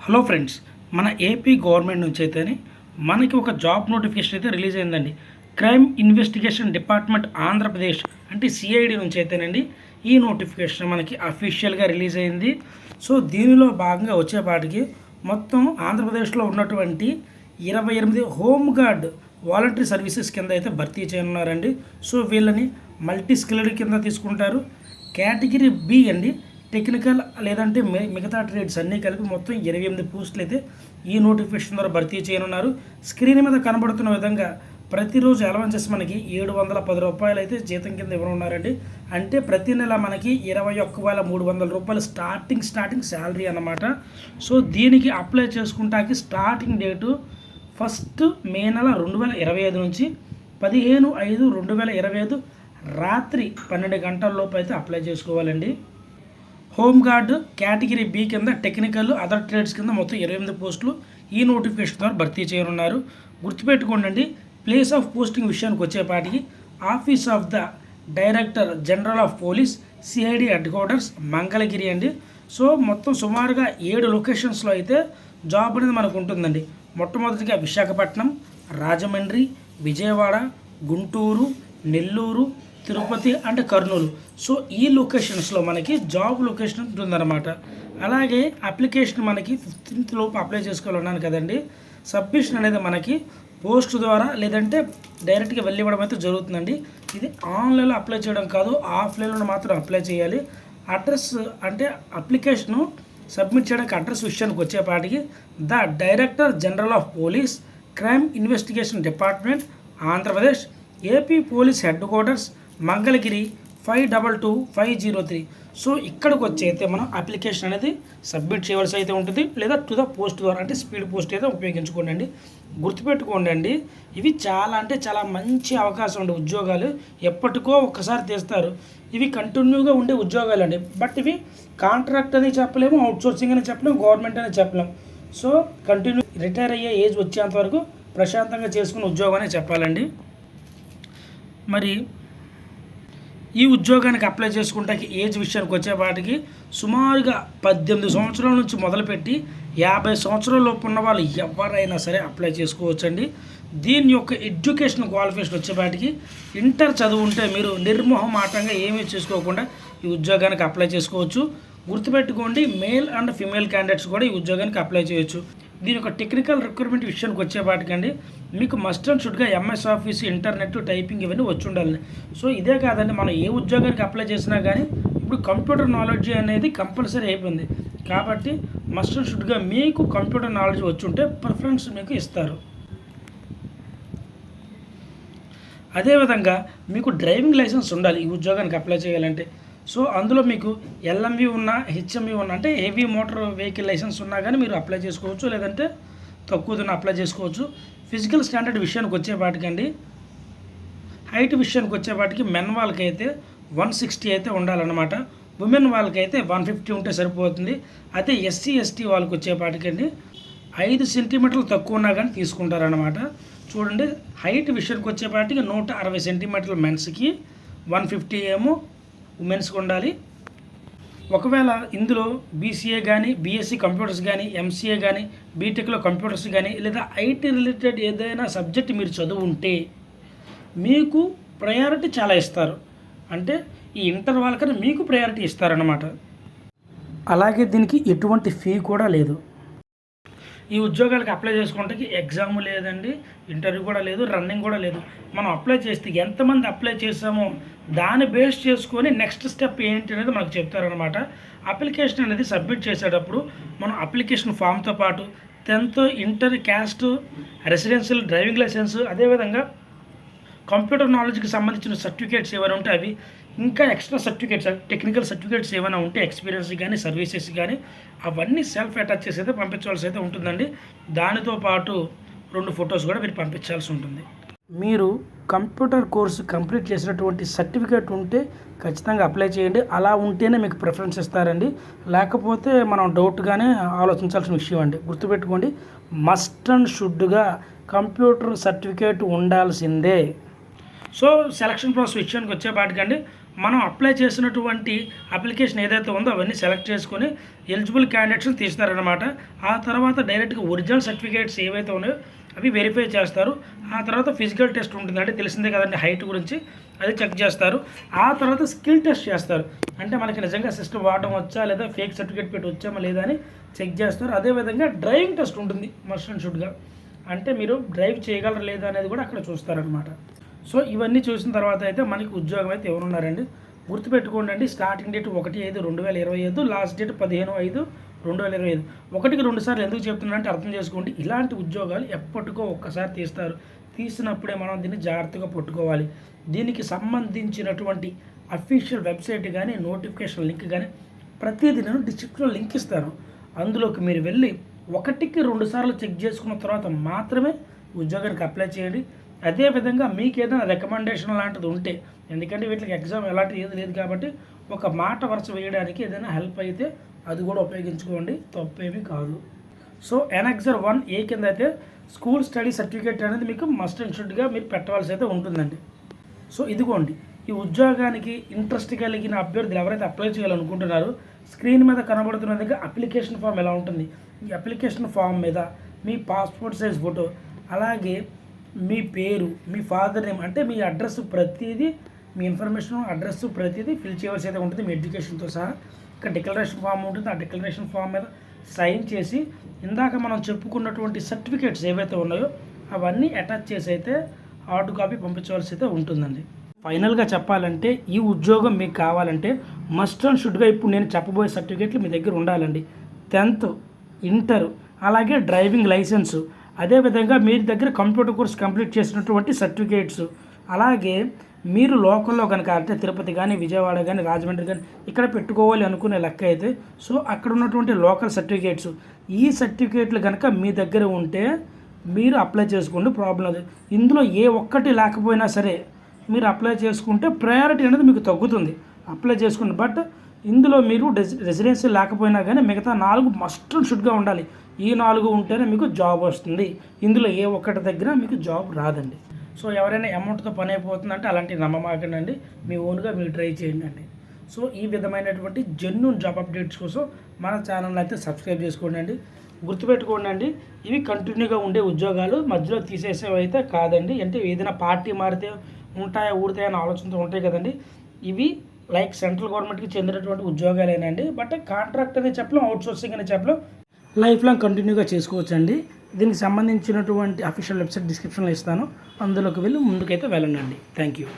Hello friends, మన AP government నుంచి అయితేనే మనకి ఒక జాబ్ నోటిఫికేషన్ అయితే రిలీజ్ అయిందండి. క్రైమ్ ఇన్వెస్టిగేషన్ డిపార్ట్మెంట్ ఆంధ్రప్రదేశ్ అంటే సిఐడి నుంచి అయితేనండి ఈ నోటిఫికేషన్ మనకి అఫీషియల్గా రిలీజ్ అయింది. సో దీనిలో భాగంగా వచ్చేపాటికి మొత్తం ఆంధ్రప్రదేశ్లో ఉన్నటువంటి 28 హోంగార్డ్ వాలంటరీ సర్వీసెస్ కింద అయితే భర్తీ చేయనున్నారండి. సో వీళ్ళని మల్టీ స్కిల్డ్ కింద తీసుకుంటారు. కేటగిరీ బి అండి, టెక్నికల్ లేదంటే మిగతా ట్రేడ్స్ అన్నీ కలిపి మొత్తం 28 పోస్టులు అయితే ఈ నోటిఫికేషన్ ద్వారా భర్తీ చేయనున్నారు. స్క్రీన్ మీద కనబడుతున్న విధంగా ప్రతిరోజు అలవెన్సెస్ మనకి 710 రూపాయలు అయితే జీతం కింద ఇవ్వనున్నారండి. అంటే ప్రతి నెల మనకి 21,300 రూపాయలు స్టార్టింగ్ శాలరీ అన్నమాట. సో దీనికి అప్లై చేసుకుంటాకి స్టార్టింగ్ డేటు 1 మే నెల 2025 నుంచి 15/5/2025 రాత్రి 12 గంటల లోపు అయితే అప్లై చేసుకోవాలండి. హోంగార్డ్ కేటగిరీ బి కింద టెక్నికల్ అదర్ ట్రేడ్స్ కింద మొత్తం 28 పోస్టులు ఈ నోటిఫికేషన్ ద్వారా భర్తీ చేయనున్నారు. గుర్తుపెట్టుకోండి, ప్లేస్ ఆఫ్ పోస్టింగ్ విషయానికి వచ్చేపాటికి office of the director general of police CID head quarters Mangalagiri అండి. సో మొత్తం సుమారుగా 7 లొకేషన్స్లో అయితే జాబ్ అనేది మనకు ఉంటుందండి. మొట్టమొదటిగా విశాఖపట్నం, రాజమండ్రి, విజయవాడ, గుంటూరు, నెల్లూరు, తిరుపతి అండ్ కర్నూలు. సో ఈ లొకేషన్స్లో మనకి జాబ్ లొకేషన్ ఉంటుందన్నమాట. అలాగే అప్లికేషన్ మనకి 15th లోపు అప్లై చేసుకోవాలన్నాను కదండి. సబ్మిషన్ అనేది మనకి పోస్ట్ ద్వారా లేదంటే డైరెక్ట్గా వెళ్ళి ఇవ్వడం అయితే జరుగుతుందండి. ఇది ఆన్లైన్లో అప్లై చేయడం కాదు, ఆఫ్లైన్లో మాత్రం అప్లై చేయాలి. అడ్రస్ అంటే అప్లికేషను సబ్మిట్ చేయడానికి అడ్రస్ విషయానికి వచ్చేపాటికి the director general of police crime investigation department Andhra Pradesh AP police head quarters Mangalagiri 522503. So ఇక్కడికి వచ్చి అయితే మనం అప్లికేషన్ అనేది సబ్మిట్ చేయవలసి అయితే ఉంటుంది, లేదా టు ద పోస్ట్ ద్వారా అంటే స్పీడ్ పోస్ట్ అయితే ఉపయోగించుకోండి. గుర్తుపెట్టుకోండి, ఇవి చాలా మంచి అవకాశం ఉండే ఉద్యోగాలు. ఎప్పటికో ఒక్కసారి తీస్తారు. ఇవి కంటిన్యూగా ఉండే ఉద్యోగాలు అండి. బట్ ఇవి కాంట్రాక్ట్ అని చెప్పలేము, అవుట్సోర్సింగ్ అని చెప్పలేము, గవర్నమెంట్ అని చెప్పలేము. సో కంటిన్యూ రిటైర్ అయ్యే ఏజ్ వచ్చేంత వరకు ప్రశాంతంగా చేసుకునే ఉద్యోగం అనే చెప్పాలండి. మరి ఈ ఉద్యోగానికి అప్లై చేసుకుంటానికి ఏజ్ విషయానికి వచ్చేపాటికి సుమారుగా 18 సంవత్సరాల నుంచి మొదలుపెట్టి 50 సంవత్సరాల లోపు ఉన్న వాళ్ళు ఎవరైనా సరే అప్లై చేసుకోవచ్చండి. దీని యొక్క ఎడ్యుకేషన్ క్వాలిఫికేషన్ వచ్చేపాటికి ఇంటర్ చదువు ఉంటే మీరు నిర్మోహమాటంగా ఏమీ చేసుకోకుండా ఈ ఉద్యోగానికి అప్లై చేసుకోవచ్చు. గుర్తుపెట్టుకోండి, మేల్ అండ్ ఫిమేల్ క్యాండిడేట్స్ కూడా ఈ ఉద్యోగానికి అప్లై చేయొచ్చు. దీని యొక్క టెక్నికల్ రిక్రూట్మెంట్ విషయానికి వచ్చేపాటికండి మీకు మస్ట్ అండ్ షుడ్గా ఎంఎస్ ఆఫీస్, ఇంటర్నెట్, టైపింగ్ ఇవన్నీ వచ్చి ఉండాలి. సో ఇదే కాదండి, మనం ఏ ఉద్యోగానికి అప్లై చేసినా కానీ ఇప్పుడు కంప్యూటర్ నాలెడ్జ్ అనేది కంపల్సరీ అయిపోయింది. కాబట్టి మస్ట్ అండ్ షుడ్గా మీకు కంప్యూటర్ నాలెడ్జ్ వచ్చి ఉంటే ప్రిఫరెన్స్ మీకు ఇస్తారు. అదేవిధంగా మీకు డ్రైవింగ్ లైసెన్స్ ఉండాలి ఈ ఉద్యోగానికి అప్లై చేయాలంటే. సో అందులో మీకు ఎల్ఎంవి ఉన్నా, హెచ్ఎంవి ఉన్నా అంటే హెవీ మోటార్ వెహికల్ లైసెన్స్ ఉన్నా కానీ మీరు అప్లై చేసుకోవచ్చు, లేదంటే తక్కువదన్నా అప్లై చేసుకోవచ్చు. ఫిజికల్ స్టాండర్డ్ విషయానికి వచ్చేపాటికండి హైట్ విషయానికి వచ్చేపాటికి మెన్ వాళ్ళకైతే 160 అయితే ఉండాలన్నమాట. ఉమెన్ వాళ్ళకైతే 150 ఉంటే సరిపోతుంది. అదే ఎస్సీ ఎస్టీ వాళ్ళకి వచ్చేపాటికండి 5 సెంటీమీటర్లు తక్కువ ఉన్నా కానీ తీసుకుంటారనమాట. చూడండి, హైట్ విషయానికి వచ్చేపాటికి 160 సెంటీమీటర్ల మెన్స్కి, 150 ఏమో ఉమెన్స్కి ఉండాలి. ఒకవేళ ఇందులో బీసీఏ కానీ, బీఎస్సీ కంప్యూటర్స్ కానీ, ఎంసీఏ కానీ, బీటెక్లో కంప్యూటర్స్ కానీ, లేదా ఐటీ రిలేటెడ్ ఏదైనా సబ్జెక్ట్ మీరు చదువు ఉంటే మీకు ప్రయారిటీ చాలా ఇస్తారు. అంటే ఈ ఇంటర్ వాళ్ళకన్నా మీకు ప్రయారిటీ ఇస్తారన్నమాట. అలాగే దీనికి ఎటువంటి ఫీ కూడా లేదు. ఈ ఉద్యోగాలకు అప్లై చేసుకుంటే ఎగ్జామ్ లేదండి, ఇంటర్వ్యూ కూడా లేదు, రన్నింగ్ కూడా లేదు. మనం అప్లై చేస్తే ఎంతమంది అప్లై చేసామో దాన్ని బేస్ చేసుకొని నెక్స్ట్ స్టెప్ ఏంటి అనేది మనకు చెప్తారనమాట. అప్లికేషన్ అనేది సబ్మిట్ చేసేటప్పుడు మనం అప్లికేషన్ ఫామ్తో పాటు 10th inter, caste, residential, driving licence, అదేవిధంగా కంప్యూటర్ నాలెడ్జ్కి సంబంధించిన సర్టిఫికేట్స్ ఏమైనా ఉంటే అవి, ఇంకా ఎక్స్ట్రా సర్టిఫికేట్స్, టెక్నికల్ సర్టిఫికేట్స్ ఏమైనా ఉంటే ఎక్స్పీరియన్స్ కానీ, సర్వీసెస్ కానీ అవన్నీ సెల్ఫ్ అటాచ్ చేసి అయితే పంపించాల్సి అయితే ఉంటుందండి. దానితో పాటు 2 ఫొటోస్ కూడా మీరు పంపించాల్సి ఉంటుంది. మీరు కంప్యూటర్ కోర్సు కంప్లీట్ చేసినటువంటి సర్టిఫికేట్ ఉంటే ఖచ్చితంగా అప్లై చేయండి. అలా ఉంటేనే మీకు ప్రిఫరెన్స్ ఇస్తారండి. లేకపోతే మనం డౌట్గానే ఆలోచించాల్సిన విషయం అండి. గుర్తుపెట్టుకోండి, మస్ట్ అండ్ షుడ్గా కంప్యూటర్ సర్టిఫికేట్ ఉండాల్సిందే. సో సెలక్షన్ ప్రాసెస్ విషయానికి వచ్చేపాటికండి మనం అప్లై చేసినటువంటి అప్లికేషన్ ఏదైతే ఉందో అవన్నీ సెలెక్ట్ చేసుకొని ఎలిజిబుల్ క్యాండిడేట్స్ని తీస్తారనమాట. ఆ తర్వాత డైరెక్ట్గా ఒరిజినల్ సర్టిఫికేట్స్ ఏవైతే ఉన్నాయో అవి వెరిఫై చేస్తారు. ఆ తర్వాత ఫిజికల్ టెస్ట్ ఉంటుంది, అంటే తెలిసిందే కదండి హైట్ గురించి, అది చెక్ చేస్తారు. ఆ తర్వాత స్కిల్ టెస్ట్ చేస్తారు, అంటే మనకి నిజంగా సిస్టమ్ వాడడం వచ్చా లేదా ఫేక్ సర్టిఫికేట్ పెట్టి వచ్చామా లేదా అని చెక్ చేస్తారు. అదేవిధంగా డ్రైవింగ్ టెస్ట్ ఉంటుంది మస్ట్ అండ్ షుడ్గా, అంటే మీరు డ్రైవ్ చేయగలరా లేదా అనేది కూడా అక్కడ చూస్తారనమాట. సో ఇవన్నీ చూసిన తర్వాత అయితే మనకి ఉద్యోగం అయితే ఎవరున్నారండి గుర్తుపెట్టుకోండి. Starting date 1/5/2025, last date 15/5/2025. 1కి 2 సార్లు ఎందుకు చెప్తున్నానంటే అర్థం చేసుకోండి. ఇలాంటి ఉద్యోగాలు ఎప్పటికో ఒక్కసారి తీస్తారు, తీసినప్పుడే మనం దీన్ని జాగ్రత్తగా పట్టుకోవాలి. దీనికి సంబంధించినటువంటి అఫీషియల్ వెబ్సైట్ కానీ నోటిఫికేషన్ లింక్ కానీ ప్రతిదీ నేను డిస్క్రిప్షన్లో లింక్ ఇస్తాను. అందులోకి మీరు వెళ్ళి 1కి 2 సార్లు చెక్ చేసుకున్న తర్వాత మాత్రమే ఉద్యోగానికి అప్లై చేయండి. అదేవిధంగా మీకు ఏదైనా రికమెండేషన్ లాంటిది ఉంటే, ఎందుకంటే వీటికి ఎగ్జామ్ ఎలాంటి ఏది లేదు కాబట్టి ఒక మాట వరుస వేయడానికి ఏదైనా హెల్ప్ అయితే అది కూడా ఉపయోగించుకోండి, తప్పేమీ కాదు. సో ఎనెక్సర్ 1A కింద అయితే స్కూల్ స్టడీ సర్టిఫికేట్ అనేది మీకు మస్ట్ అండ్ షుడ్గా మీరు పెట్టవలసి అయితే ఉంటుందండి. సో ఇదిగోండి, ఈ ఉద్యోగానికి ఇంట్రెస్ట్ కలిగిన అభ్యర్థులు ఎవరైతే అప్లై చేయాలనుకుంటున్నారో స్క్రీన్ మీద కనబడుతున్నదిగా అప్లికేషన్ ఫామ్ ఎలా ఉంటుంది. ఈ అప్లికేషన్ ఫామ్ మీద మీ పాస్పోర్ట్ సైజ్ ఫోటో, అలాగే మీ పేరు, మీ ఫాదర్ నేమ్, అంటే మీ అడ్రస్ ప్రతిదీ, మీ ఇన్ఫర్మేషన్ అడ్రస్ ప్రతిదీ ఫిల్ చేయవలసి అయితే ఉంటుంది మీ ఎడ్యుకేషన్తో సహా. ఇక్కడ డిక్లరేషన్ ఫామ్ ఉంటుంది, ఆ డిక్లరేషన్ ఫామ్ మీద సైన్ చేసి ఇందాక మనం చెప్పుకున్నటువంటి సర్టిఫికేట్స్ ఏవైతే ఉన్నాయో అవన్నీ అటాచ్ చేసి అయితే హార్డ్ కాపీ పంపించవలసి అయితే ఉంటుందండి. ఫైనల్గా చెప్పాలంటే ఈ ఉద్యోగం మీకు కావాలంటే మస్ట్ అండ్ షుడ్గా ఇప్పుడు నేను చెప్పబోయే సర్టిఫికేట్లు మీ దగ్గర ఉండాలండి. 10th, ఇంటర్, అలాగే డ్రైవింగ్ లైసెన్సు, అదేవిధంగా మీ దగ్గర కంప్యూటర్ కోర్స్ కంప్లీట్ చేసినటువంటి సర్టిఫికేట్స్, అలాగే మీరు లోకల్లో కనుక అంటే తిరుపతి కానీ విజయవాడ కానీ రాజమండ్రి కానీ ఇక్కడ పెట్టుకోవాలి అనుకునే లెక్క అయితే సో అక్కడ ఉన్నటువంటి లోకల్ సర్టిఫికేట్స్, ఈ సర్టిఫికేట్లు కనుక మీ దగ్గర ఉంటే మీరు అప్లై చేసుకోండి, ప్రాబ్లం లేదు. ఇందులో ఏ ఒక్కటి లేకపోయినా సరే మీరు అప్లై చేసుకుంటే ప్రయారిటీ అనేది మీకు తగ్గుతుంది, అప్లై చేసుకోండి. బట్ ఇందులో మీరు రెసిడెన్సీ లేకపోయినా కానీ మిగతా 4 మస్ట్ అండ్ షుడ్గా ఉండాలి. ఈ 4 ఉంటేనే మీకు జాబ్ వస్తుంది, ఇందులో ఏ ఒక్కటి దగ్గర మీకు జాబ్ రాదండి. సో ఎవరైనా అమౌంట్తో పని అయిపోతుందంటే అలాంటివి నమ్మమాకండి, మీ ఓన్గా మీరు ట్రై చేయండి అండి. సో ఈ విధమైనటువంటి జెన్యూన్ జాబ్ అప్డేట్స్ కోసం మన ఛానల్ అయితే సబ్స్క్రైబ్ చేసుకోండి అండి. గుర్తుపెట్టుకోండి అండి, ఇవి కంటిన్యూగా ఉండే ఉద్యోగాలు, మధ్యలో తీసేసేవి అయితే కాదండి. అంటే ఏదైనా పార్టీ మారితే ఉంటాయా ఊడితాయని ఆలోచనతో ఉంటాయి కదండి. ఇవి లైక్ సెంట్రల్ గవర్నమెంట్కి చెందినటువంటి ఉద్యోగాలేనండి. బట్ కాంట్రాక్ట్ అనేది చెప్పలేం, అవుట్సోర్సింగ్ అనేది చెప్పలేం, లైఫ్ లాంగ్ కంటిన్యూగా చేసుకోవచ్చండి. దీనికి సంబంధించినటువంటి అఫీషియల్ వెబ్సైట్ డిస్క్రిప్షన్లో ఇస్తాను, అందులోకి వెళ్ళి ముందుకైతే వెళ్ళండి. Thank you.